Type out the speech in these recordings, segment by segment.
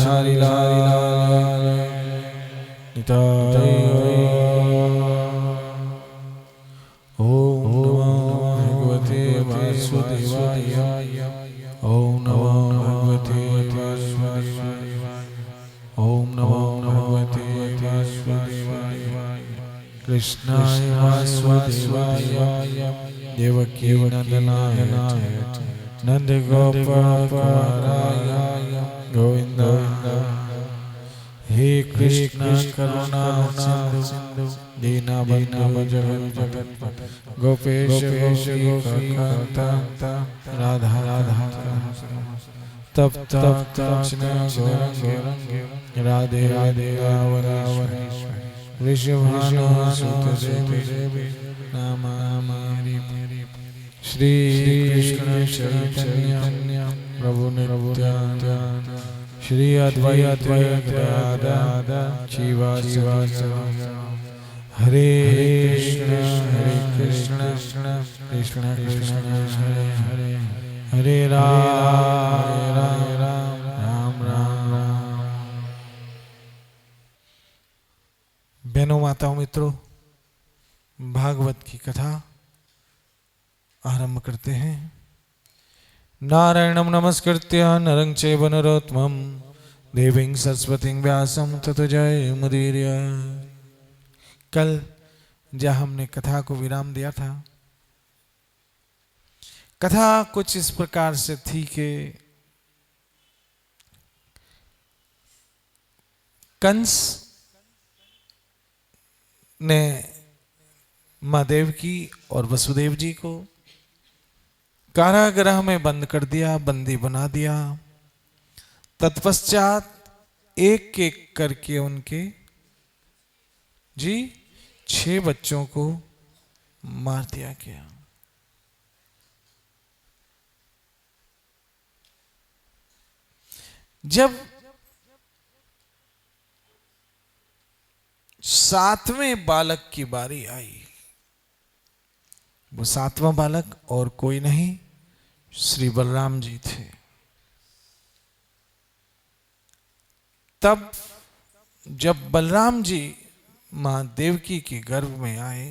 हरि लाल निताय। ओम नमो भगवते वासुदेवाय। ओम नमो भगवते वासुदेवाय। ओम नमो भगवते वासुदेवाय। कृष्णाय वासुदेवाय देवकी नंदनाय नंद गोपाय गोविंद। हे कृष्ण करुणा सिंधु दीनबंधु जगत गोपेश गोपीकांता राधा राधा तप्त गौरंग राधे राधे रावण ऋषभानुसुत देवी नमामि। श्री कृष्ण चैतन्य प्रभु नित्यानंद श्री अद्वैत गदाधर शिवासादि हरे कृष्ण कृष्ण कृष्ण हरे हरे हरे राम राम राम। बहनों माताओं मित्रों, भागवत की कथा आरंभ करते हैं। नारायणं नमस्कृत्य नरं चैव नरोत्तमं देवीं सरस्वतीं व्यासं ततो जयमुदीरये। कल जहाँ हमने कथा को विराम दिया था, कथा कुछ इस प्रकार से थी कि कंस ने माँ देवकी और वसुदेव जी को कारागृह में बंद कर दिया, बंदी बना दिया। तत्पश्चात एक एक करके उनके 6 बच्चों को मार दिया गया। जब 7वें बालक की बारी आई, वो 7वां बालक और कोई नहीं, श्री बलराम जी थे। तब जब बलराम जी मां देवकी के गर्भ में आए,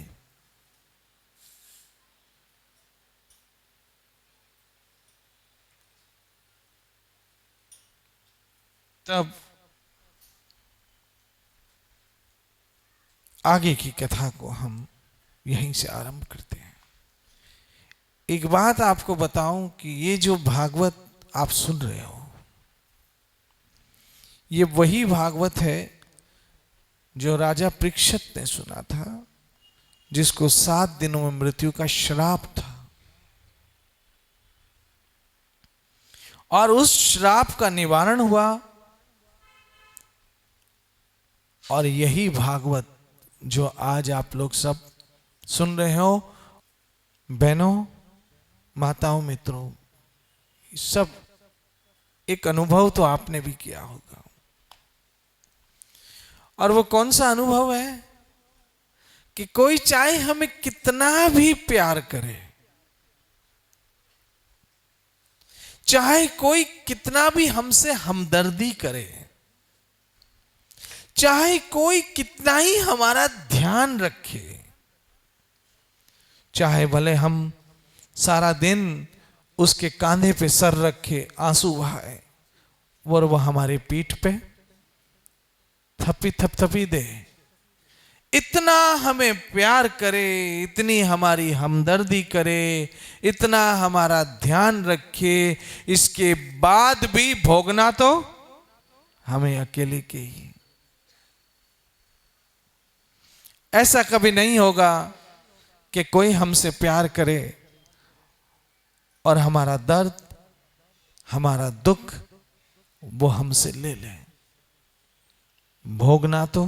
तब आगे की कथा को हम यहीं से आरंभ करते हैं। एक बात आपको बताऊं कि ये जो भागवत आप सुन रहे हो, ये वही भागवत है जो राजा परीक्षित ने सुना था, जिसको 7 दिनों में मृत्यु का श्राप था। और उस श्राप का निवारण हुआ, और यही भागवत जो आज आप लोग सब सुन रहे हो। बहनों माताओं मित्रों, सब एक अनुभव तो आपने भी किया होगा। और वो कौन सा अनुभव है कि कोई चाहे हमें कितना भी प्यार करे, चाहे कोई कितना भी हमसे हमदर्दी करे, चाहे कोई कितना ही हमारा ध्यान रखे, चाहे भले हम सारा दिन उसके कांधे पे सर रखे आंसू बहाए, और वह हमारे पीठ पे थपथपी दे, इतना हमें प्यार करे, इतनी हमारी हमदर्दी करे, इतना हमारा ध्यान रखे, इसके बाद भी भोगना तो हमें अकेले के ही। ऐसा कभी नहीं होगा कि कोई हमसे प्यार करे और हमारा दर्द, हमारा दुख वो हमसे ले ले। भोगना तो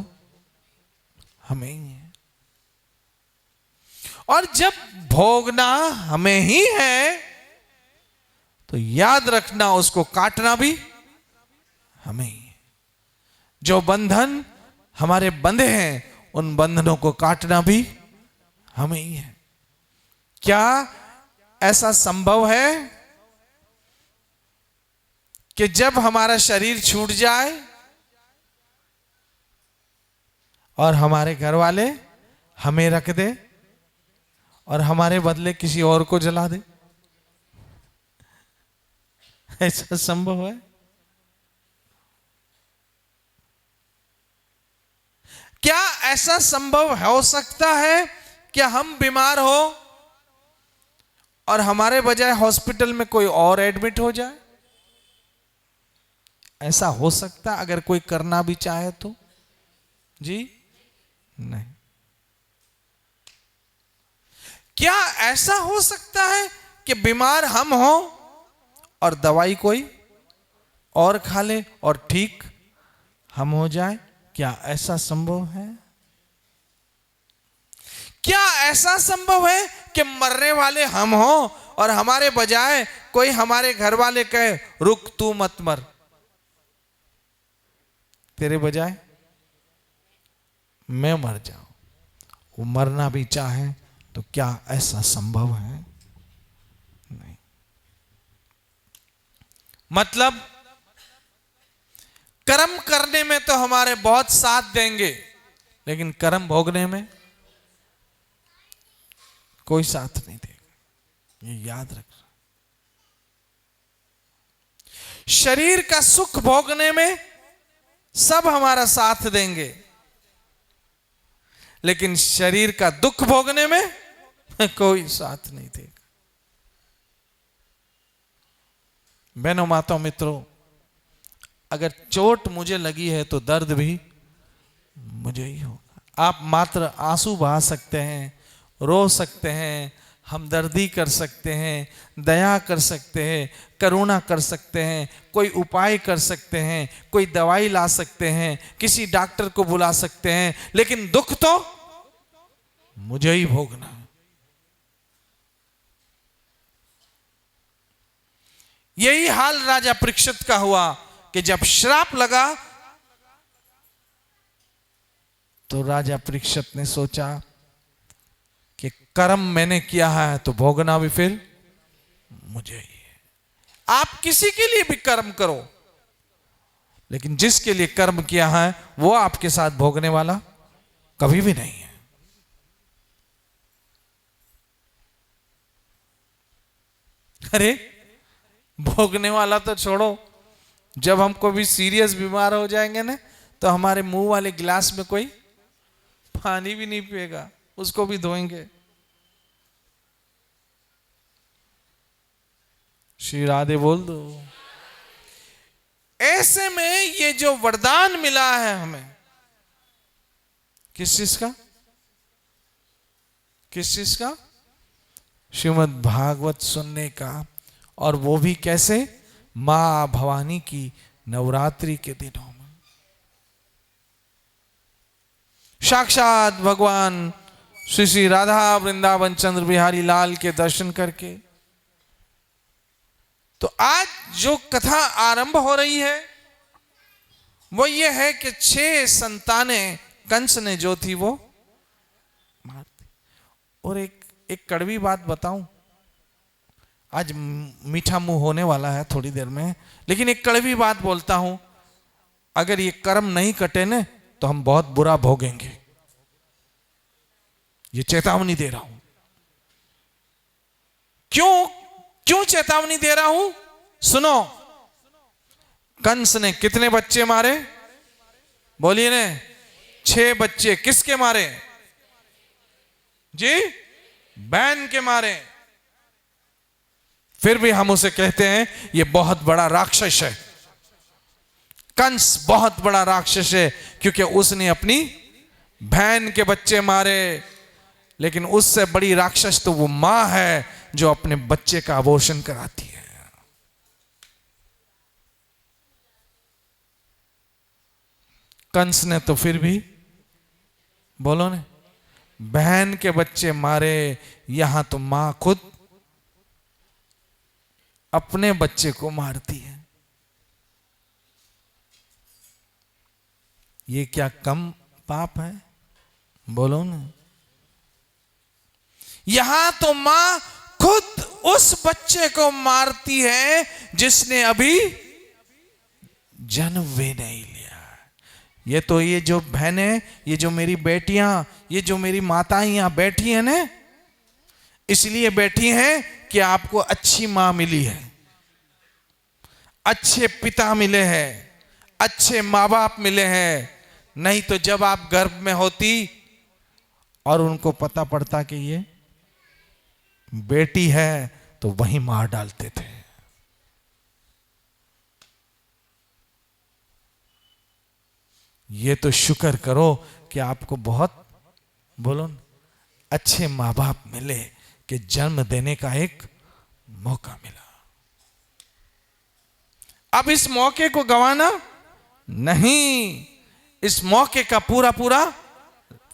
हमें ही है। और जब भोगना हमें ही है, तो याद रखना उसको काटना भी हमें ही है। जो बंधन हमारे बंधे हैं, उन बंधनों को काटना भी हमें ही है। क्या ऐसा संभव है कि जब हमारा शरीर छूट जाए और हमारे घर वाले हमें रख दे और हमारे बदले किसी और को जला दे? ऐसा संभव है? क्या ऐसा संभव हो सकता है कि हम बीमार हो और हमारे बजाय हॉस्पिटल में कोई और एडमिट हो जाए? ऐसा हो सकता अगर कोई करना भी चाहे तो? जी नहीं। क्या ऐसा हो सकता है कि बीमार हम हो और दवाई कोई और खा ले और ठीक हम हो जाए? क्या ऐसा संभव है? क्या ऐसा संभव है कि मरने वाले हम हो और हमारे बजाय कोई हमारे घर वाले कहे रुक तू मत मर, तेरे बजाय मैं मर जाऊं? वो मरना भी चाहे तो क्या ऐसा संभव है? नहीं। मतलब कर्म करने में तो हमारे बहुत साथ देंगे, लेकिन कर्म भोगने में कोई साथ नहीं देगा। ये याद रखना। शरीर का सुख भोगने में सब हमारा साथ देंगे, लेकिन शरीर का दुख भोगने में कोई साथ नहीं देगा। बहनों, माताओं, मित्रों, अगर चोट मुझे लगी है तो दर्द भी मुझे ही होगा। आप मात्र आंसू बहा सकते हैं, रो सकते हैं, हमदर्दी कर सकते हैं, दया कर सकते हैं, करुणा कर सकते हैं, कोई उपाय कर सकते हैं, कोई दवाई ला सकते हैं, किसी डॉक्टर को बुला सकते हैं, लेकिन दुख तो मुझे ही भोगना है। यही हाल राजा परीक्षित का हुआ कि जब श्राप लगा तो राजा परीक्षित ने सोचा कि कर्म मैंने किया है तो भोगना भी फिर मुझे ही है। आप किसी के लिए भी कर्म करो, लेकिन जिसके लिए कर्म किया है वो आपके साथ भोगने वाला कभी भी नहीं है। अरे भोगने वाला तो छोड़ो, जब हम कभी सीरियस बीमार हो जाएंगे ना तो हमारे मुंह वाले गिलास में कोई पानी भी नहीं पिएगा, उसको भी धोएंगे। श्री राधे बोल दो। ऐसे में ये जो वरदान मिला है हमें, किस चीज का? किस चीज का? श्रीमद् भागवत सुनने का, और वो भी कैसे? मां भवानी की नवरात्रि के दिनों में। साक्षात भगवान श्री श्री राधा वृंदावन चंद्र बिहारी लाल के दर्शन करके। तो आज जो कथा आरंभ हो रही है वो ये है कि 6 संतानें कंस ने जो थी वो मार दी। और एक कड़वी बात बताऊं, आज मीठा मुंह होने वाला है थोड़ी देर में, लेकिन एक कड़वी बात बोलता हूं, अगर ये कर्म नहीं कटे न तो हम बहुत बुरा भोगेंगे। ये चेतावनी दे रहा हूं। क्यों चेतावनी दे रहा हूं? सुनो, कंस ने कितने बच्चे मारे? बोलिए ने। 6 बच्चे। किसके मारे जी? बहन के मारे। फिर भी हम उसे कहते हैं ये बहुत बड़ा राक्षस है। कंस बहुत बड़ा राक्षस है क्योंकि उसने अपनी बहन के बच्चे मारे। लेकिन उससे बड़ी राक्षस तो वो मां है जो अपने बच्चे का अबॉर्शन कराती है। कंस ने तो फिर भी, बोलो ने, बहन के बच्चे मारे। यहां तो मां खुद अपने बच्चे को मारती है। ये क्या कम पाप है? बोलो ना। यहां तो मां खुद उस बच्चे को मारती है जिसने अभी जन्म भी नहीं लिया। ये जो बहनें, ये जो मेरी बेटियां, ये जो मेरी माताएं यहां बैठी हैं ना, इसलिए बैठी हैं कि आपको अच्छी मां मिली है, अच्छे पिता मिले हैं, अच्छे माँ बाप मिले हैं। नहीं तो जब आप गर्भ में होती और उनको पता पड़ता कि ये बेटी है तो वहीं मार डालते थे। ये तो शुक्र करो कि आपको बहुत, बोलो न, अच्छे माँ बाप मिले कि जन्म देने का एक मौका मिला। अब इस मौके को गंवाना नहीं, इस मौके का पूरा पूरा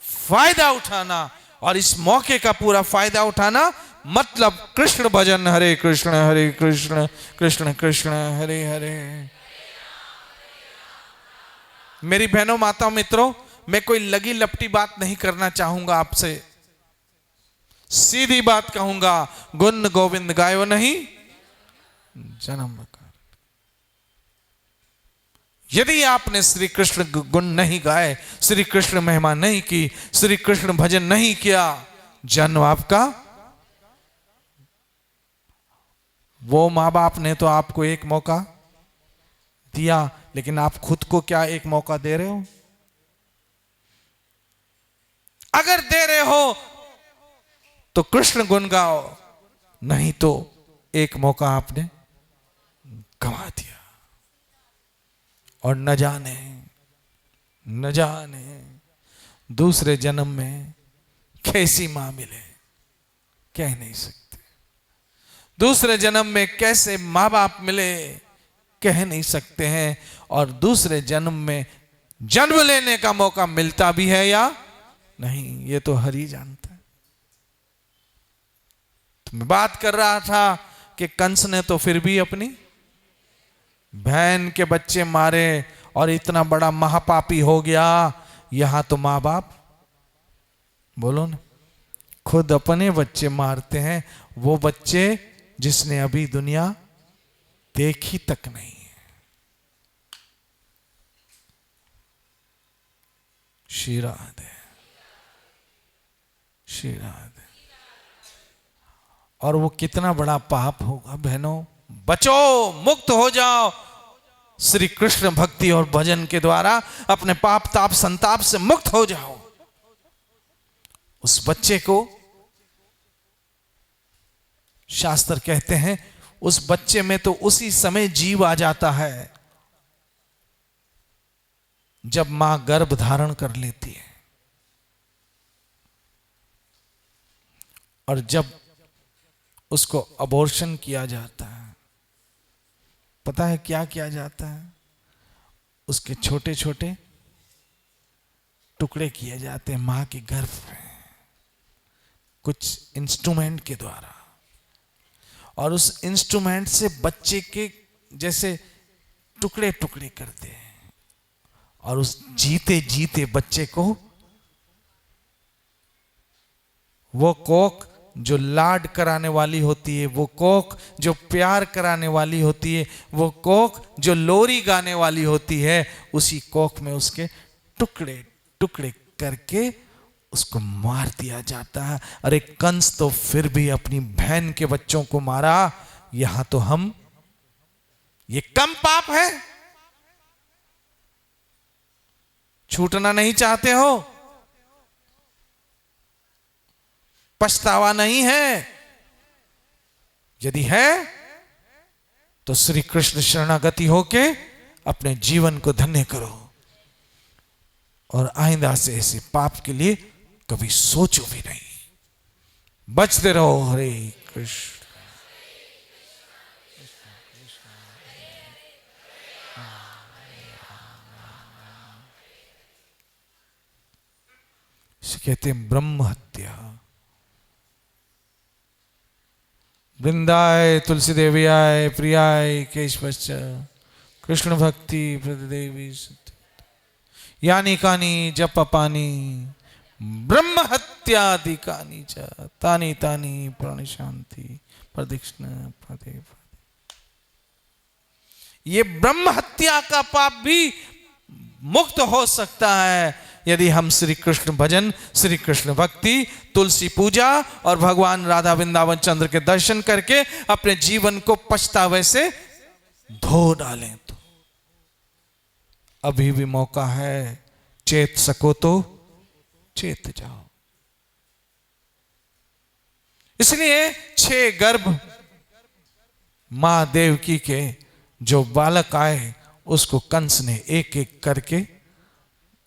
फायदा उठाना। और इस मौके का पूरा फायदा उठाना मतलब कृष्ण भजन, हरे कृष्ण कृष्ण कृष्ण हरे हरे। मेरी बहनों, माताओं, मित्रों, मैं कोई लगी लपटी बात नहीं करना चाहूंगा आपसे, सीधी बात कहूंगा, गुण गोविंद गायो नहीं जन्म कर। यदि आपने श्री कृष्ण गुण नहीं गाए, श्री कृष्ण महिमा नहीं की, श्री कृष्ण भजन नहीं किया, जन्म आपका, वो मां बाप ने तो आपको एक मौका दिया, लेकिन आप खुद को क्या एक मौका दे रहे हो? अगर दे रहे हो तो कृष्ण गुण गाओ, नहीं तो एक मौका आपने गंवा दिया। और न जाने दूसरे जन्म में कैसी मां मिले, कह नहीं सकते। दूसरे जन्म में कैसे मां बाप मिले, कह नहीं सकते हैं। और दूसरे जन्म में जन्म लेने का मौका मिलता भी है या नहीं, ये तो हरि जानता है। तो मैं बात कर रहा था कि कंस ने तो फिर भी अपनी बहन के बच्चे मारे और इतना बड़ा महापापी हो गया। यहां तो मां बाप, बोलो ना, खुद अपने बच्चे मारते हैं, वो बच्चे जिसने अभी दुनिया देखी तक नहीं है। श्री राधे, श्री राधे। और वो कितना बड़ा पाप होगा बहनों। बचो, मुक्त हो जाओ श्री कृष्ण भक्ति और भजन के द्वारा, अपने पाप ताप संताप से मुक्त हो जाओ। उस बच्चे को शास्त्र कहते हैं, उस बच्चे में तो उसी समय जीव आ जाता है जब मां गर्भ धारण कर लेती है। और जब उसको अबॉर्शन किया जाता है, पता है क्या किया जाता है? उसके छोटे छोटे टुकड़े किए जाते हैं मां के गर्भ में, कुछ इंस्ट्रूमेंट के द्वारा। और उस इंस्ट्रूमेंट से बच्चे के जैसे टुकड़े टुकड़े करते हैं। और उस जीते जीते बच्चे को वो कोख जो लाड कराने वाली होती है, वो कोख जो प्यार कराने वाली होती है, वो कोख जो लोरी गाने वाली होती है, उसी कोख में उसके टुकड़े टुकड़े करके उसको मार दिया जाता है। अरे कंस तो फिर भी अपनी बहन के बच्चों को मारा, यहां तो हम, ये कम पाप है? छूटना नहीं चाहते हो? पछतावा नहीं है? यदि है तो श्री कृष्ण शरणागति होके अपने जीवन को धन्य करो और आइंदा से ऐसे पाप के लिए कभी सोचो भी नहीं, बचते रहो। हरे कृष्ण। इसे कहते हैं ब्रह्म हत्या। वृंदाय तुलसी देवियाय प्रियाय केशवश्च कृष्ण भक्ति प्रदेवी यानी कानी जप पानी ब्रह्म हत्यादि कानी च तानी तानी प्राण शांति प्रदक्षिण पदे। ये ब्रह्म हत्या का पाप भी मुक्त हो सकता है यदि हम श्री कृष्ण भजन, श्री कृष्ण भक्ति, तुलसी पूजा और भगवान राधा वृंदावन चंद्र के दर्शन करके अपने जीवन को पछतावे से धो डालें। तो अभी भी मौका है, चेत सको तो चेत जाओ। इसलिए 6 गर्भ मां देवकी के जो बालक आए उसको कंस ने एक एक करके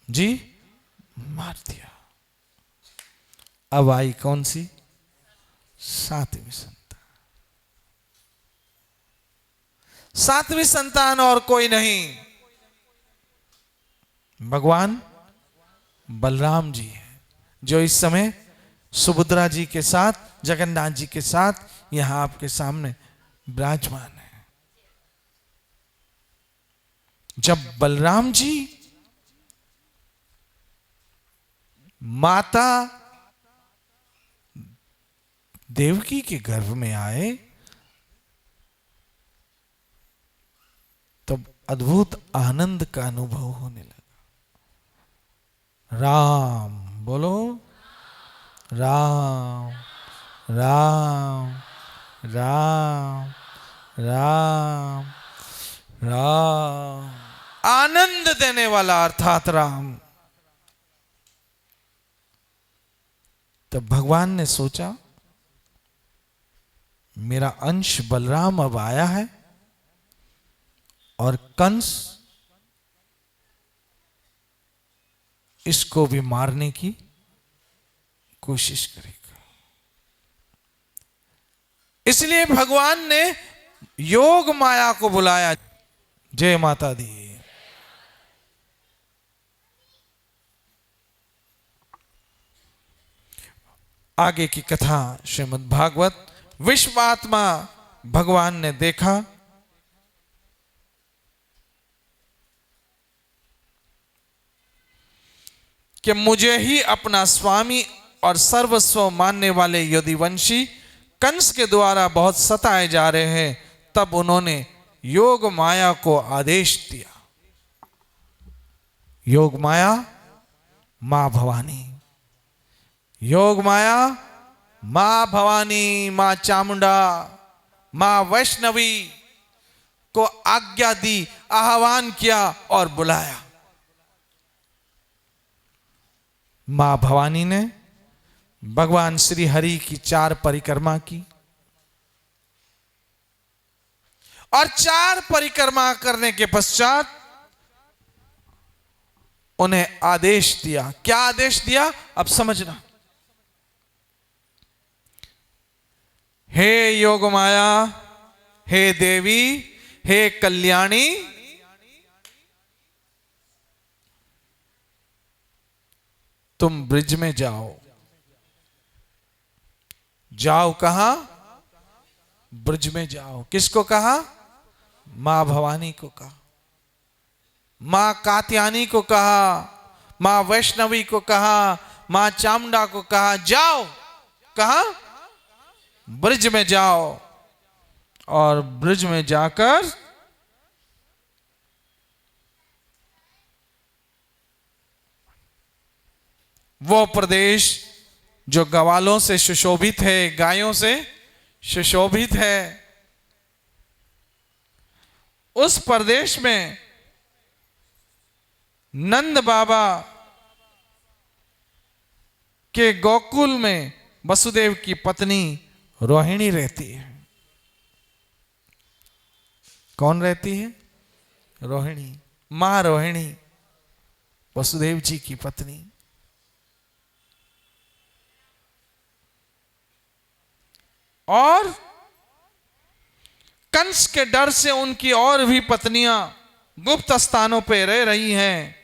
जी मार दिया। अब आई कौन सी? 7वीं संतान। 7वीं संतान और कोई नहीं, भगवान बलराम जी हैं, जो इस समय सुभद्रा जी के साथ, जगन्नाथ जी के साथ यहां आपके सामने विराजमान है। जब बलराम जी माता देवकी के गर्भ में आए तब अद्भुत आनंद का अनुभव होने लगा। राम बोलो, राम राम राम राम राम, आनंद देने वाला अर्थात राम। तब भगवान ने सोचा मेरा अंश बलराम अब आया है और कंस इसको भी मारने की कोशिश करेगा। इसलिए भगवान ने योग माया को बुलाया। जय माता दी। आगे की कथा श्रीमद् भागवत। विश्वात्मा भगवान ने देखा कि मुझे ही अपना स्वामी और सर्वस्व मानने वाले यदुवंशी कंस के द्वारा बहुत सताए जा रहे हैं। तब उन्होंने योग माया को आदेश दिया। योग माया मां भवानी, योग माया मां भवानी, मां चामुंडा, मां वैष्णवी को आज्ञा दी, आह्वान किया और बुलाया। मां भवानी ने भगवान श्री हरि की 4 परिक्रमा की और 4 परिक्रमा करने के पश्चात उन्हें आदेश दिया। क्या आदेश दिया? अब समझना। हे योग माया, हे देवी, हे कल्याणी, तुम ब्रिज में जाओ। जाओ कहां? ब्रिज में जाओ। किसको कहा? मां भवानी को कहा, मां कात्यायनी को कहा, मां वैष्णवी को कहा, मां चामुंडा को कहा, जाओ। कहा? ब्रिज में जाओ। और ब्रिज में जाकर वो प्रदेश जो गवालों से सुशोभित है, गायों से सुशोभित है, उस प्रदेश में नंद बाबा के गोकुल में वसुदेव की पत्नी रोहिणी रहती है। कौन रहती है? रोहिणी, मां रोहिणी, वसुदेव जी की पत्नी। और कंस के डर से उनकी और भी पत्नियां गुप्त स्थानों पर रह रही हैं।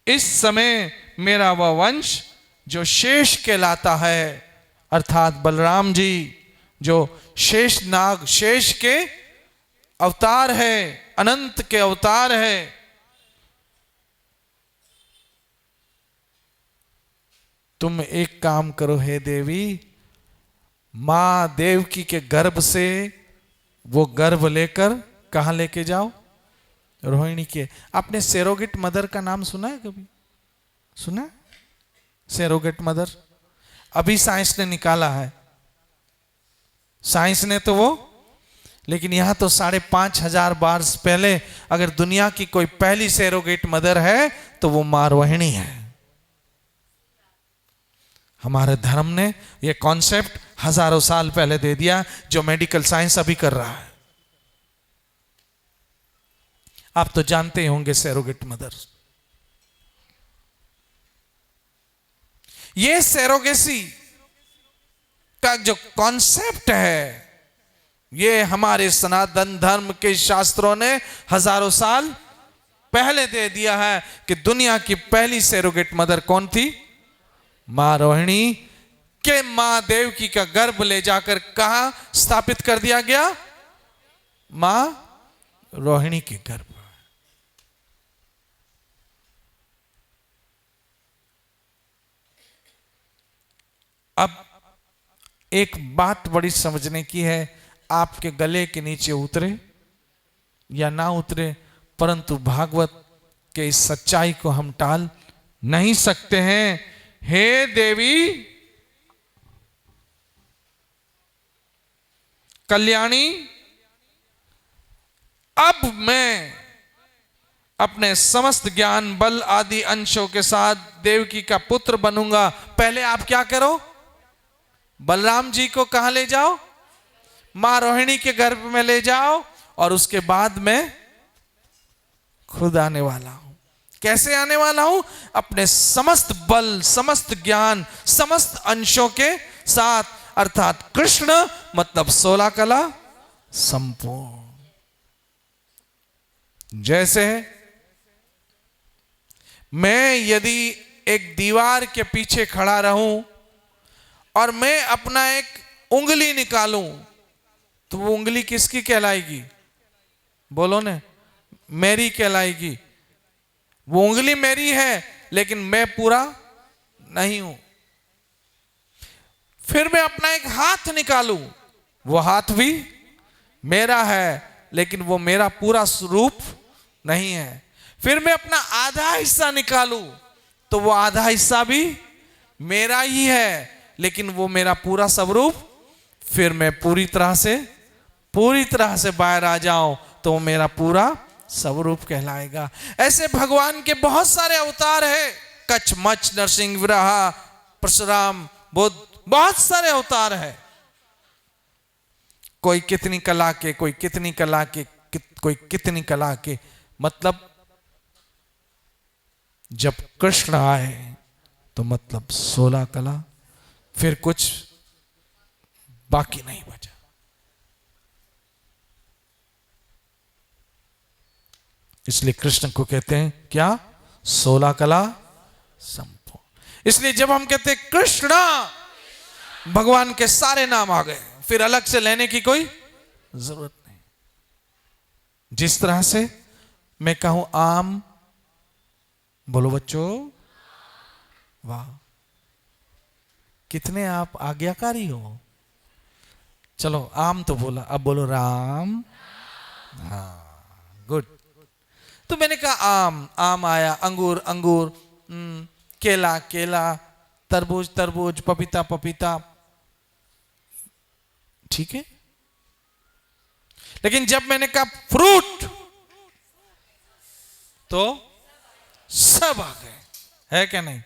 इस समय मेरा वह वंश जो शेष कहलाता है, अर्थात बलराम जी जो शेष नाग, शेष के अवतार है, अनंत के अवतार है, तुम एक काम करो हे देवी, मां देवकी के गर्भ से वो गर्भ लेकर कहां लेके जाओ? रोहिणी के। आपने सेरोगेट मदर का नाम सुना है कभी? सुना? सेरोगेट मदर अभी साइंस ने निकाला है, साइंस ने तो वो, लेकिन यहां तो 5,500 वर्ष पहले अगर दुनिया की कोई पहली सेरोगेट मदर है तो वो मां रोहिणी है। हमारे धर्म ने ये कॉन्सेप्ट हजारों साल पहले दे दिया, जो मेडिकल साइंस अभी कर रहा है। आप तो जानते होंगे सेरोगेट मदर। ये सेरोगेसी का जो कॉन्सेप्ट है, ये हमारे सनातन धर्म के शास्त्रों ने हजारों साल पहले दे दिया है कि दुनिया की पहली सेरोगेट मदर कौन थी? मां रोहिणी के। मां देवकी का गर्भ ले जाकर कहां स्थापित कर दिया गया? मां रोहिणी के गर्भ। अब एक बात बड़ी समझने की है, आपके गले के नीचे उतरे या ना उतरे, परंतु भागवत के इस सच्चाई को हम टाल नहीं सकते हैं। हे देवी कल्याणी, अब मैं अपने समस्त ज्ञान बल आदि अंशों के साथ देवकी का पुत्र बनूंगा। पहले आप क्या करो? बलराम जी को कहां ले जाओ? मां रोहिणी के गर्भ में ले जाओ, और उसके बाद मैं खुद आने वाला हूं। कैसे आने वाला हूं? अपने समस्त बल, समस्त ज्ञान, समस्त अंशों के साथ, अर्थात कृष्ण मतलब 16 कला संपूर्ण। जैसे मैं यदि एक दीवार के पीछे खड़ा रहूं और मैं अपना एक उंगली निकालूं, तो वो उंगली किसकी कहलाएगी? बोलो ने, मेरी कहलाएगी। वो उंगली मेरी है, लेकिन मैं पूरा नहीं हूं। फिर मैं अपना एक हाथ निकालूं, वो हाथ भी मेरा है, लेकिन वो मेरा पूरा स्वरूप नहीं है। फिर मैं अपना आधा हिस्सा निकालूं, तो वो आधा हिस्सा भी मेरा ही है, लेकिन वो मेरा पूरा स्वरूप। फिर मैं पूरी तरह से बाहर आ जाऊं, तो मेरा पूरा स्वरूप कहलाएगा। ऐसे भगवान के बहुत सारे अवतार है, कच्छ, मच्छ, नरसिंह, वराह, परशुराम, बुद्ध, बहुत सारे अवतार है। कोई कितनी कला के, कोई कितनी कला के, कोई कितनी कला के। मतलब जब कृष्ण आए तो मतलब 16 कला, फिर कुछ बाकी नहीं बचा। इसलिए कृष्ण को कहते हैं क्या? 16 कला संपूर्ण। इसलिए जब हम कहते हैं कृष्ण, भगवान के सारे नाम आ गए, फिर अलग से लेने की कोई जरूरत नहीं। जिस तरह से मैं कहूं आम, बोलो बच्चों, वाह, कितने आप आज्ञाकारी हो। चलो आम तो बोला, अब बोलो राम। हाँ, गुड। तो मैंने कहा आम, आम आया, अंगूर, अंगूर, केला, केला, तरबूज, तरबूज, पपीता, पपीता, ठीक है। लेकिन जब मैंने कहा फ्रूट, तो सब आ गए, है क्या नहीं?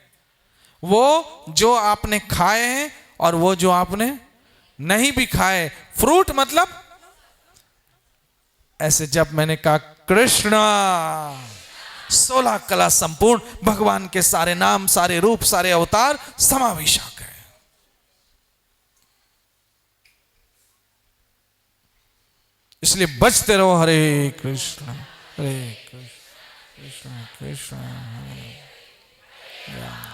वो जो आपने खाए हैं और वो जो आपने नहीं भी खाए। फ्रूट मतलब ऐसे जब मैंने कहा कृष्ण, 16 कला संपूर्ण, भगवान के सारे नाम, सारे रूप, सारे अवतार समावेश आ गए। इसलिए बचते रहो हरे कृष्ण हरे कृष्ण कृष्ण कृष्ण हरे राम।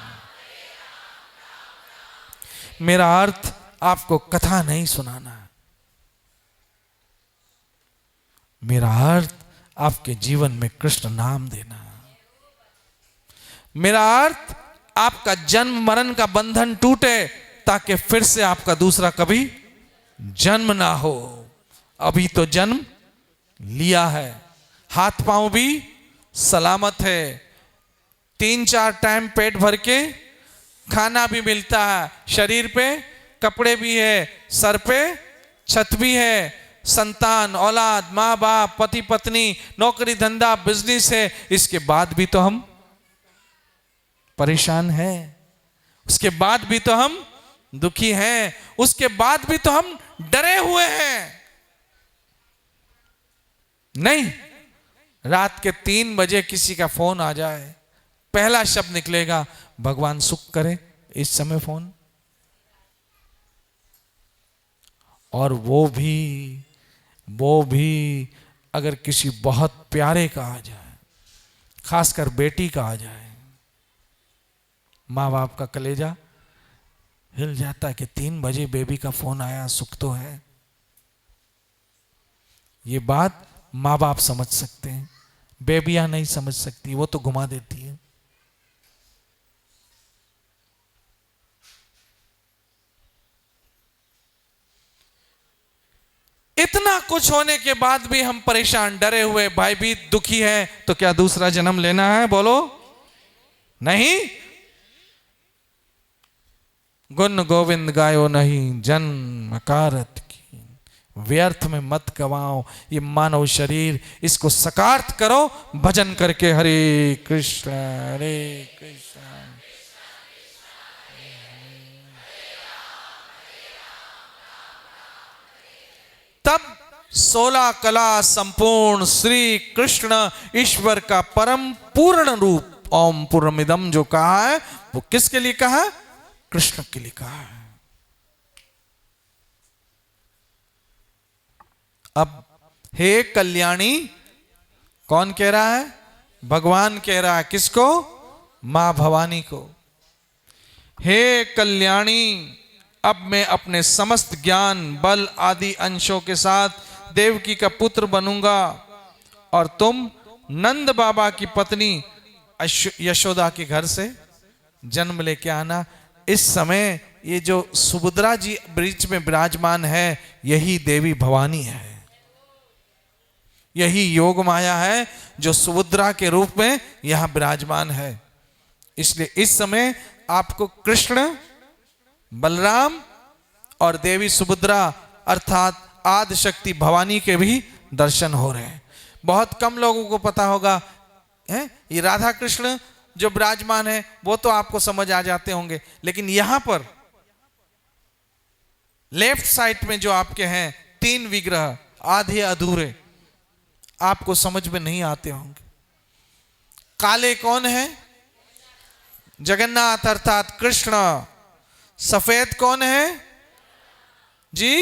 मेरा अर्थ आपको कथा नहीं सुनाना, मेरा अर्थ आपके जीवन में कृष्ण नाम देना। मेरा अर्थ आपका जन्म मरण का बंधन टूटे, ताकि फिर से आपका दूसरा कभी जन्म ना हो। अभी तो जन्म लिया है, हाथ पांव भी सलामत है, 3-4 टाइम पेट भर के खाना भी मिलता है, शरीर पे कपड़े भी है, सर पे छत भी है, संतान, औलाद, माँ बाप, पति पत्नी, नौकरी धंधा, बिजनेस है, इसके बाद भी तो हम परेशान हैं, उसके बाद भी तो हम दुखी हैं, उसके बाद भी तो हम डरे हुए हैं। नहीं, रात के 3 बजे किसी का फोन आ जाए, पहला शब्द निकलेगा, भगवान सुख करे इस समय फोन। और वो भी अगर किसी बहुत प्यारे का आ जाए, खासकर बेटी का आ जाए, माँ बाप का कलेजा हिल जाता है कि 3 बजे बेबी का फोन आया, सुख तो है। ये बात माँ बाप समझ सकते हैं, बेबियां नहीं समझ सकती, वो तो घुमा देती है। इतना कुछ होने के बाद भी हम परेशान, डरे हुए, भयभीत, दुखी है, तो क्या दूसरा जन्म लेना है? बोलो नहीं। गुण गोविंद गायो नहीं, जन्म कारत की, व्यर्थ में मत गवाओ ये मानव शरीर, इसको सकार्थ करो भजन करके। हरे कृष्ण हरे कृष्ण। तब 16 कला संपूर्ण श्री कृष्ण ईश्वर का परम पूर्ण रूप ओम पूर्णमिदम जो कहा है, वो किसके लिए कहा? कृष्ण के लिए कहा है। अब हे कल्याणी, कौन कह रहा है? भगवान कह रहा है। किसको? मां भवानी को। हे कल्याणी, अब मैं अपने समस्त ज्ञान बल आदि अंशों के साथ देवकी का पुत्र बनूंगा और तुम नंद बाबा की पत्नी यशोदा के घर से जन्म लेके आना। इस समय ये जो सुभद्रा जी ब्रिज में विराजमान है, यही देवी भवानी है, यही योग माया है जो सुभद्रा के रूप में यहां विराजमान है। इसलिए इस समय आपको कृष्ण, बलराम और देवी सुभद्रा अर्थात आदि शक्ति भवानी के भी दर्शन हो रहे हैं। बहुत कम लोगों को पता होगा है, ये राधा कृष्ण जो विराजमान है वो तो आपको समझ आ जाते होंगे, लेकिन यहां पर लेफ्ट साइड में जो आपके हैं 3 विग्रह आधे अधूरे, आपको समझ में नहीं आते होंगे। काले कौन है? जगन्नाथ अर्थात कृष्ण। सफेद कौन है जी?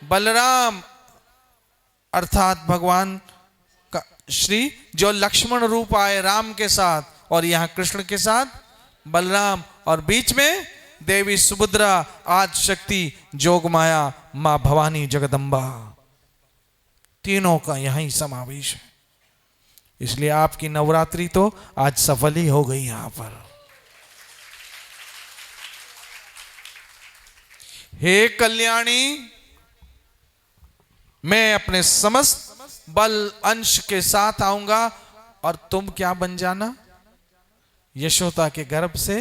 बलराम अर्थात भगवान का श्री, जो लक्ष्मण रूप आए राम के साथ और यहां कृष्ण के साथ बलराम, और बीच में देवी सुभद्रा आदि शक्ति जोग माया मां भवानी जगदम्बा, तीनों का यहां समावेश है। इसलिए आपकी नवरात्रि तो आज सफल ही हो गई। यहां पर हे कल्याणी, मैं अपने समस्त बल अंश के साथ आऊंगा और तुम क्या बन जाना? यशोदा के गर्भ से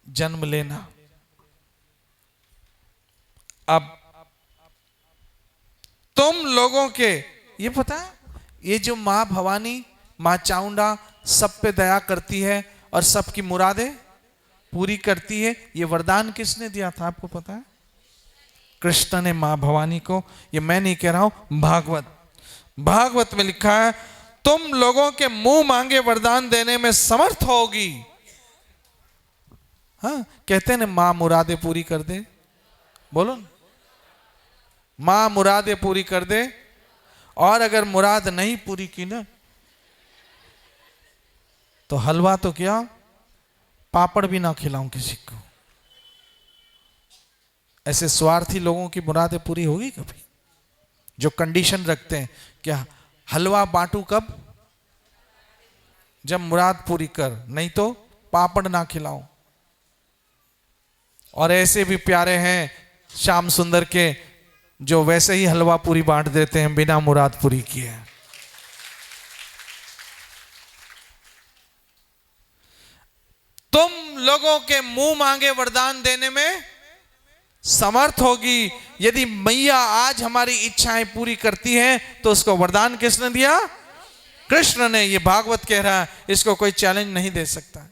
जन्म लेना। अब तुम लोगों के ये पता है, ये जो मां भवानी, मां चामुंडा सब पे दया करती है और सबकी मुरादें पूरी करती है, ये वरदान किसने दिया था आपको पता है? कृष्ण ने मां भवानी को। ये मैं नहीं कह रहा हूं, भागवत में लिखा है, तुम लोगों के मुंह मांगे वरदान देने में समर्थ होगी। हाँ, कहते हैं ना मां मुरादें पूरी कर दे। बोलो ना, मां मुरादें पूरी कर दे। और अगर मुराद नहीं पूरी की ना, तो हलवा तो क्या, पापड़ भी ना खिलाऊं किसी को। ऐसे स्वार्थी लोगों की मुरादें पूरी होगी कभी? जो कंडीशन रखते हैं, क्या हलवा बांटू कब? जब मुराद पूरी कर, नहीं तो पापड़ ना खिलाऊं। और ऐसे भी प्यारे हैं श्याम सुंदर के जो वैसे ही हलवा पूरी बांट देते हैं बिना मुराद पूरी किए। तुम लोगों के मुंह मांगे वरदान देने में समर्थ होगी। यदि मैया आज हमारी इच्छाएं पूरी करती हैं तो उसको वरदान किसने दिया? कृष्ण ने। ये भागवत कह रहा है, इसको कोई चैलेंज नहीं दे सकता।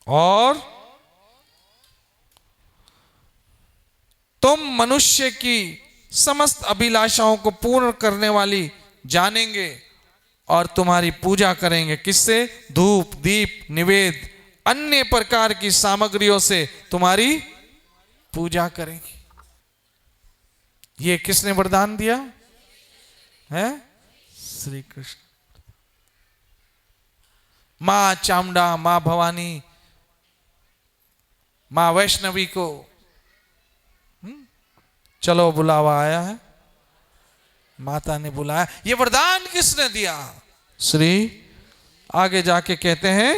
और तुम मनुष्य की समस्त अभिलाषाओं को पूर्ण करने वाली जानेंगे और तुम्हारी पूजा करेंगे। किससे? धूप, दीप, निवेद, अन्य प्रकार की सामग्रियों से तुम्हारी पूजा करेंगे। ये किसने वरदान दिया है? श्री कृष्ण। मां चामुंडा, मां भवानी, मां वैष्णवी को चलो बुलावा आया है, माता ने बुलाया। ये वरदान किसने दिया? श्री। आगे जाके कहते हैं,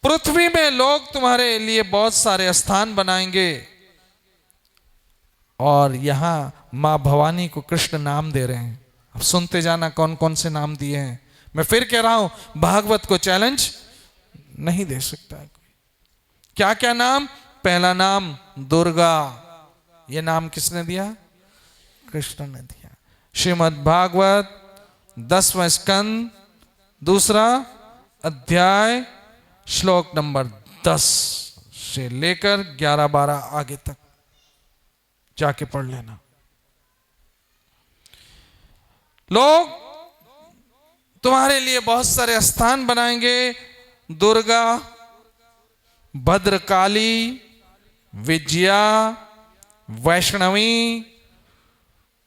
पृथ्वी में लोग तुम्हारे लिए बहुत सारे स्थान बनाएंगे। और यहां मां भवानी को कृष्ण नाम दे रहे हैं। अब सुनते जाना कौन कौन से नाम दिए हैं। मैं फिर कह रहा हूं, भागवत को चैलेंज नहीं दे सकता है कोई। क्या क्या नाम? पहला नाम दुर्गा। ये नाम किसने दिया? कृष्ण ने दिया। श्रीमद् भागवत 10वां स्कंद 2 अध्याय श्लोक नंबर 10 से लेकर 11-12 आगे तक जाके पढ़ लेना। लोग तुम्हारे लिए बहुत सारे स्थान बनाएंगे। दुर्गा, भद्रकाली, विजया, वैष्णवी,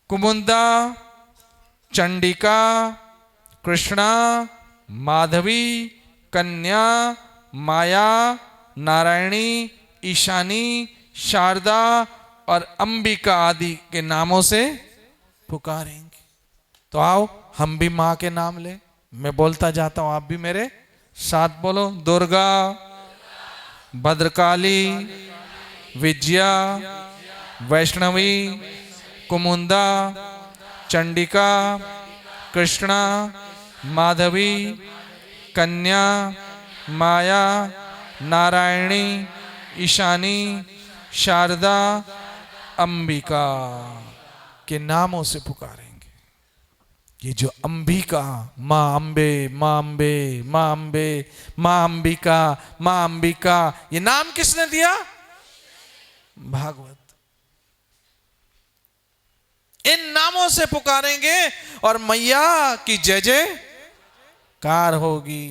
कुमुंदा, चंडिका, कृष्णा, माधवी, कन्या, माया, नारायणी, ईशानी, शारदा और अंबिका आदि के नामों से पुकारेंगे। तो आओ हम भी मां के नाम ले। मैं बोलता जाता हूं, आप भी मेरे साथ बोलो। दुर्गा, भद्रकाली, विजया, वैष्णवी, कुमुंदा, चंडिका, कृष्णा, माधवी, कन्या, माया, नारायणी, ईशानी, शारदा, अंबिका के नामों से पुकारेंगे। ये जो अंबिका, मां अंबे, मां अंबे, मां अंबे, मां अंबिका, मां अंबिका, ये नाम किसने दिया? भागवत। इन नामों से पुकारेंगे और मैया की जय जयकार होगी।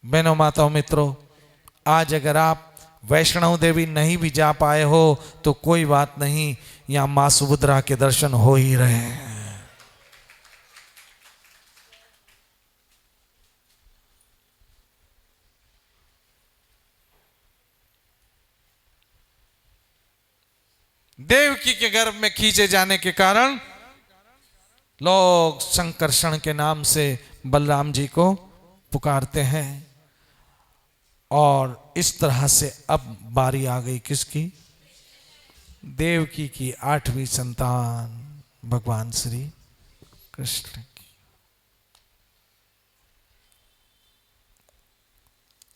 बहनों, माताओं, मित्रों, आज अगर आप वैष्णव देवी नहीं भी जा पाए हो तो कोई बात नहीं, यहां मां सुभद्रा के दर्शन हो ही रहे हैं। देवकी के गर्भ में खींचे जाने के कारण लोग संकर्षण के नाम से बलराम जी को पुकारते हैं। और इस तरह से अब बारी आ गई किसकी? देवकी की 8वीं संतान भगवान श्री कृष्ण की।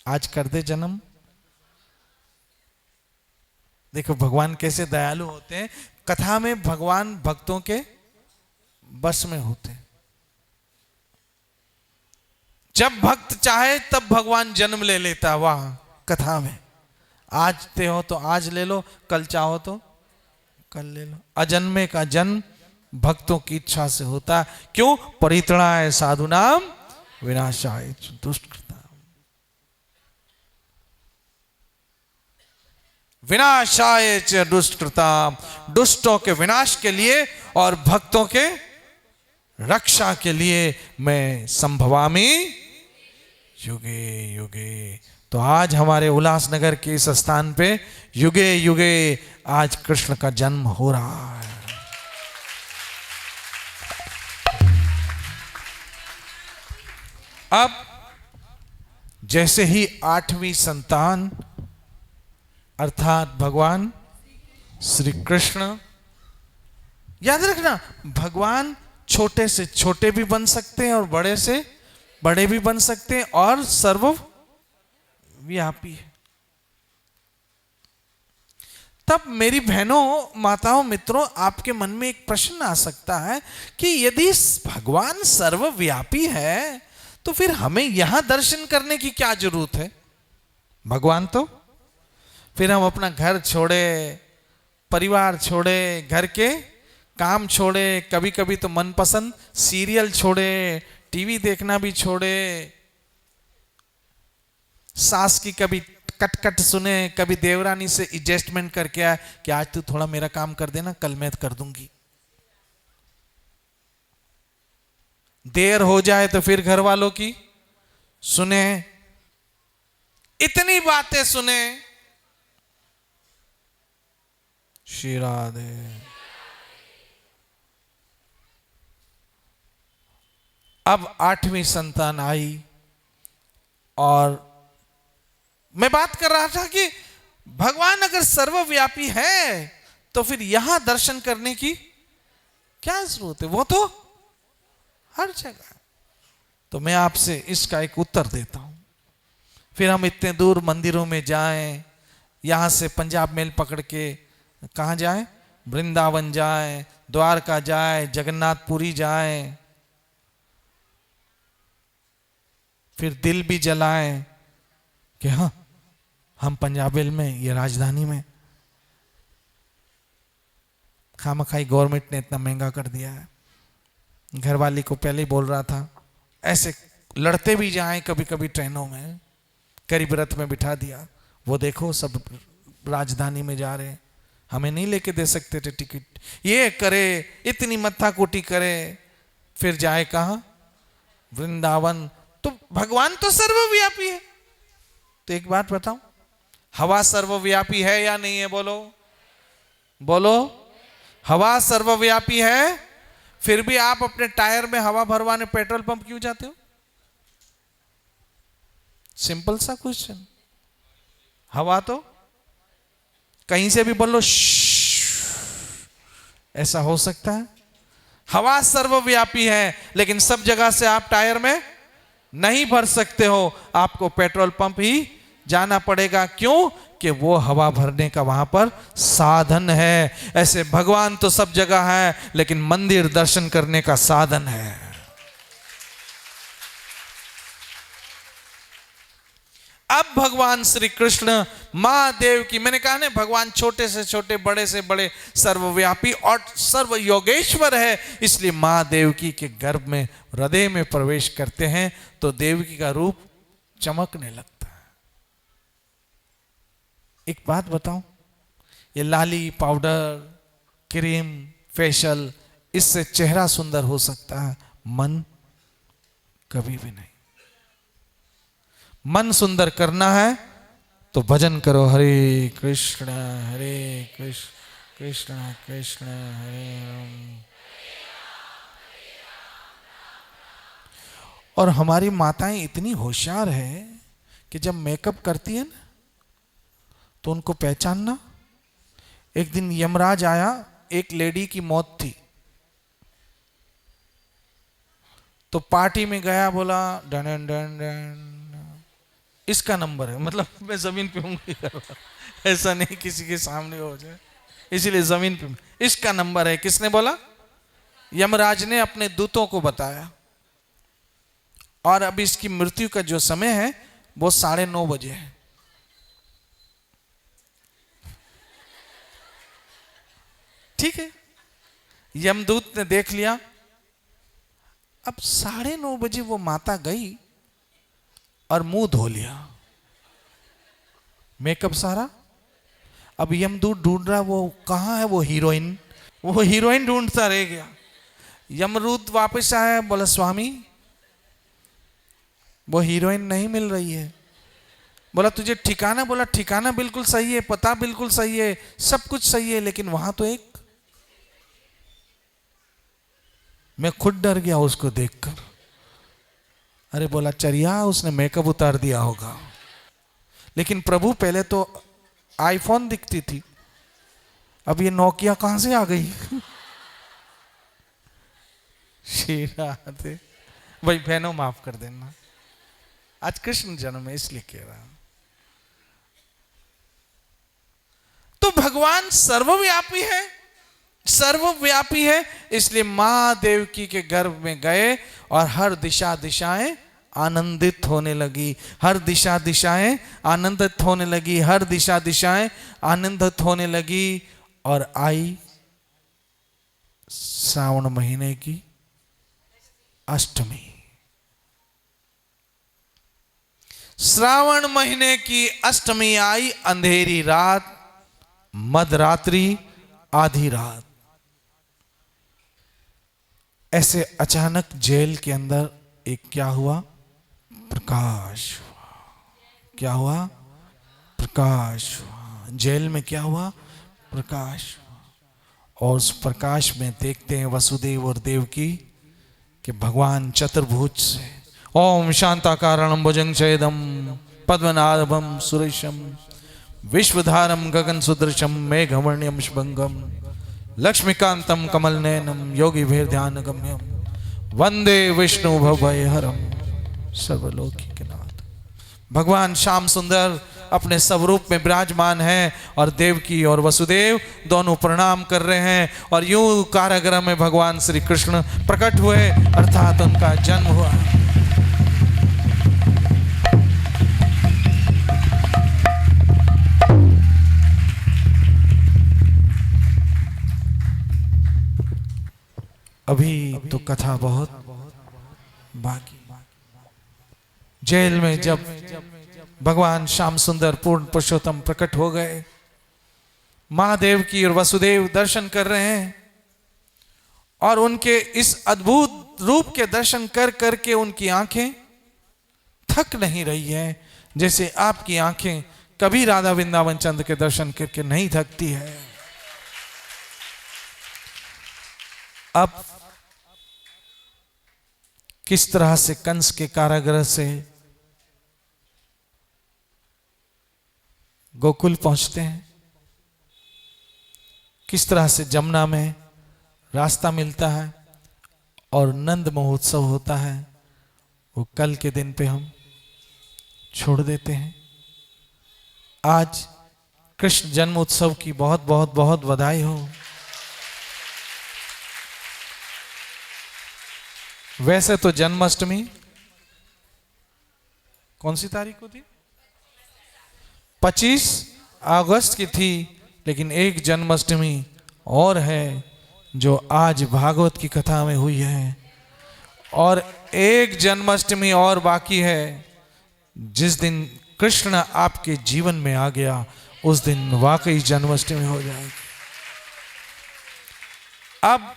आज कर दे जन्म। देखो भगवान कैसे दयालु होते हैं। कथा में भगवान भक्तों के बस में होते हैं। जब भक्त चाहे तब भगवान जन्म ले लेता। वहां कथा में आज ते हो तो आज ले लो, कल चाहो तो कल ले लो। अजन्मे का जन्म भक्तों की इच्छा से होता। क्यों? परित्राणाय साधुनाम विनाशाय दुष्कृताम। विनाशाय च दुष्कृताम, दुष्टों के विनाश के लिए और भक्तों के रक्षा के लिए मैं संभवामि युगे युगे। तो आज हमारे उल्लासनगर के इस स्थान पे युगे युगे आज कृष्ण का जन्म हो रहा है। अब जैसे ही 8वीं संतान अर्थात भगवान श्री कृष्ण, याद रखना भगवान छोटे से छोटे भी बन सकते हैं और बड़े से बड़े भी बन सकते हैं और सर्वव्यापी है। तब मेरी बहनों, माताओं, मित्रों, आपके मन में एक प्रश्न आ सकता है कि यदि भगवान सर्वव्यापी है तो फिर हमें यहां दर्शन करने की क्या जरूरत है? भगवान तो, फिर हम अपना घर छोड़े, परिवार छोड़े, घर के काम छोड़े, कभी कभी तो मनपसंद सीरियल छोड़े, टीवी देखना भी छोड़े, सास की कभी कट सुने, कभी देवरानी से एडजस्टमेंट करके आए कि आज तू थोड़ा मेरा काम कर देना, कल मैं कर दूंगी। देर हो जाए तो फिर घर वालों की सुने, इतनी बातें सुने। श्री राधे। अब 8वीं संतान आई और मैं बात कर रहा था कि भगवान अगर सर्वव्यापी है तो फिर यहां दर्शन करने की क्या जरूरत है? वो तो हर जगह। तो मैं आपसे इसका एक उत्तर देता हूं। फिर हम इतने दूर मंदिरों में जाएं, यहां से पंजाब मेल पकड़ के कहां जाएं? वृंदावन जाएं, द्वारका जाएं, जगन्नाथपुरी जाएं, फिर दिल भी जलाएं कि हाँ हम पंजाबेल में, ये राजधानी में खामखाई गवर्नमेंट ने इतना महंगा कर दिया है। घरवाली को पहले ही बोल रहा था, ऐसे लड़ते भी जाएं कभी कभी ट्रेनों में, गरीब रथ में बिठा दिया, वो देखो सब राजधानी में जा रहे, हमें नहीं लेके दे सकते थे टिकट। ये करे, इतनी मत्थाकुटी करे, फिर जाए कहां? वृंदावन। तो भगवान तो सर्वव्यापी है। तो एक बात बताऊं, हवा सर्वव्यापी है या नहीं है? बोलो बोलो। हवा सर्वव्यापी है, फिर भी आप अपने टायर में हवा भरवाने पेट्रोल पंप क्यों जाते हो? सिंपल सा क्वेश्चन। हवा तो कहीं से भी बोलो ऐसा हो सकता है? हवा सर्वव्यापी है, लेकिन सब जगह से आप टायर में नहीं भर सकते हो, आपको पेट्रोल पंप ही जाना पड़ेगा। क्यों? कि वो हवा भरने का वहां पर साधन है। ऐसे भगवान तो सब जगह है, लेकिन मंदिर दर्शन करने का साधन है। अब भगवान श्री कृष्ण महादेव की, मैंने कहा ना भगवान छोटे से छोटे, बड़े से बड़े, सर्वव्यापी और सर्व योगेश्वर है, इसलिए महादेव की के गर्भ में, हृदय में प्रवेश करते हैं तो देवकी का रूप चमकने लगता है। एक बात बताऊं, ये लाली, पाउडर, क्रीम, फेशियल, इससे चेहरा सुंदर हो सकता है, मन कभी भी नहीं। मन सुंदर करना है तो भजन करो, हरे कृष्ण कृष्ण कृष्ण हरे राम। और हमारी माताएं इतनी होशियार है कि जब मेकअप करती है ना तो उनको पहचानना। एक दिन यमराज आया, एक लेडी की मौत थी, तो पार्टी में गया, बोला डन डन डन, इसका नंबर है, मतलब मैं जमीन पे हूँ, ऐसा नहीं किसी के सामने हो जाए, इसीलिए जमीन पे, इसका नंबर है। किसने बोला? यमराज ने अपने दूतों को बताया। और अब इसकी मृत्यु का जो समय है वो 9:30 बजे है। ठीक है, यमदूत ने देख लिया। अब 9:30 बजे वो माता गई और मुंह धो लिया, मेकअप सारा। अब यमदूत ढूंढ रहा, वो कहाँ है वो हीरोइन ढूंढता रह गया। यमदूत वापस आया, बोला स्वामी वो हीरोइन नहीं मिल रही है। बोला तुझे ठिकाना? बोला ठिकाना बिल्कुल सही है, पता बिल्कुल सही है, सब कुछ सही है, लेकिन वहां तो एक, मैं खुद डर गया उसको देखकर। अरे बोला चरिया, उसने मेकअप उतार दिया होगा। लेकिन प्रभु पहले तो आईफोन दिखती थी, अब ये नोकिया कहां से आ गई? शीराते भाई बहनों माफ कर देना, आज कृष्ण जन्म है इसलिए कह रहा हूं। तो भगवान सर्वव्यापी है, सर्वव्यापी है, इसलिए मां देवकी के गर्भ में गए और हर दिशाएं आनंदित होने लगी, हर दिशाएं आनंदित होने लगी, हर दिशाएं आनंदित होने लगी। और आई श्रावण महीने की अष्टमी, श्रावण महीने की अष्टमी आई, अंधेरी रात, मध्यरात्रि, आधी रात। ऐसे अचानक जेल के अंदर एक क्या हुआ? प्रकाश हुआ। क्या हुआ? प्रकाश हुआ। जेल में क्या हुआ? प्रकाश हुआ। और उस प्रकाश में देखते हैं वसुदेव और देवकी कि भगवान चतुर्भुज से, ओम शांताकारणम भुजंग छेदम पद्मनाभम सुरेशम विश्वधारम गगन सुदृशम मेघवर्ण्यम शुभंगम लक्ष्मीकांतम कमल नयनम योगी भेर ध्यान गम्यम वंदे विष्णु भवभयहरम सर्वलोकनाथ। भगवान श्याम सुंदर अपने स्वरूप में विराजमान है और देवकी और वसुदेव दोनों प्रणाम कर रहे हैं। और यूं कारागृह में भगवान श्री कृष्ण प्रकट हुए, अर्थात उनका जन्म हुआ। अभी तो कथा बहुत बाकी। जेल में जब भगवान श्याम सुंदर पूर्ण पुरुषोत्तम प्रकट हो गए, महादेव की और वसुदेव दर्शन कर रहे हैं और उनके इस अद्भुत रूप के दर्शन कर करके उनकी आंखें थक नहीं रही है, जैसे आपकी आंखें कभी राधा वृंदावन चंद्र के दर्शन करके नहीं थकती है। अब किस तरह से कंस के कारागृह से गोकुल पहुंचते हैं, किस तरह से जमुना में रास्ता मिलता है और नंद महोत्सव होता है, वो कल के दिन पे हम छोड़ देते हैं। आज कृष्ण जन्म उत्सव की बहुत बहुत बहुत बधाई हो। वैसे तो जन्माष्टमी कौन सी तारीख को थी? 25 अगस्त की थी, लेकिन एक जन्माष्टमी और है जो आज भागवत की कथा में हुई है, और एक जन्माष्टमी और बाकी है जिस दिन कृष्ण आपके जीवन में आ गया, उस दिन वाकई जन्माष्टमी हो जाएगी। अब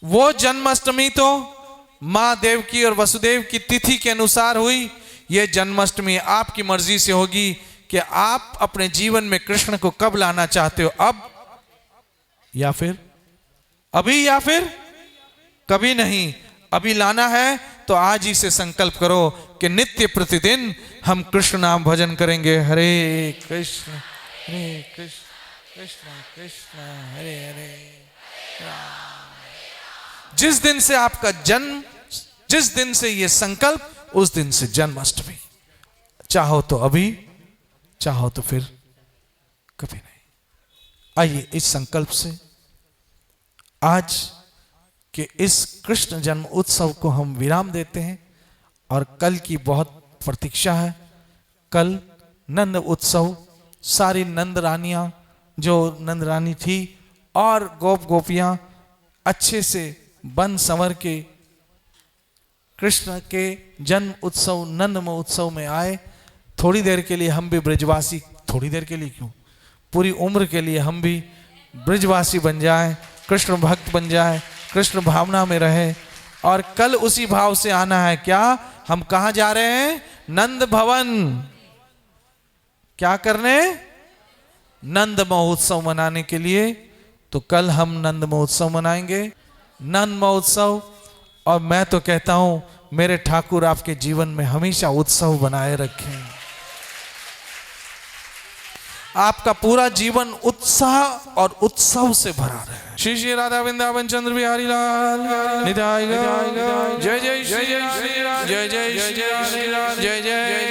वो जन्माष्टमी तो मां देवकी और वसुदेव की तिथि के अनुसार हुई, ये जन्माष्टमी आपकी मर्जी से होगी कि आप अपने जीवन में कृष्ण को कब लाना चाहते हो, अब या फिर अभी या फिर कभी नहीं। अभी लाना है तो आज ही से संकल्प करो कि नित्य प्रतिदिन हम कृष्ण नाम भजन करेंगे। हरे कृष्ण कृष्ण कृष्ण हरे हरे। जिस दिन से आपका जन्म, जिस दिन से ये संकल्प, उस दिन से जन्माष्टमी। चाहो तो अभी, चाहो तो फिर कभी नहीं। आइए इस संकल्प से आज के इस कृष्ण जन्म उत्सव को हम विराम देते हैं और कल की बहुत प्रतीक्षा है। कल नंद उत्सव, सारी नंद रानियां जो नंद रानी थी और गोप गोपियां अच्छे से बन संवर के कृष्ण के जन्म उत्सव नंद महोत्सव में आए। थोड़ी देर के लिए हम भी ब्रजवासी, थोड़ी देर के लिए क्यों, पूरी उम्र के लिए हम भी ब्रजवासी बन जाएं, कृष्ण भक्त बन जाएं, कृष्ण भावना में रहे। और कल उसी भाव से आना है। क्या हम कहां जा रहे हैं? नंद भवन। क्या करने? नंद महोत्सव मनाने के लिए। तो कल हम नंद महोत्सव मनाएंगे, नंद महोत्सव। और मैं तो कहता हूं मेरे ठाकुर आपके जीवन में हमेशा उत्सव बनाए रखें। आपका पूरा जीवन उत्साह और उत्सव से भरा रहे। श्री श्री राधा वृंदावन चंद्र बिहारी लाल निताय गौर। जय जय श्री जय श्री जय जय श्री जय जय जय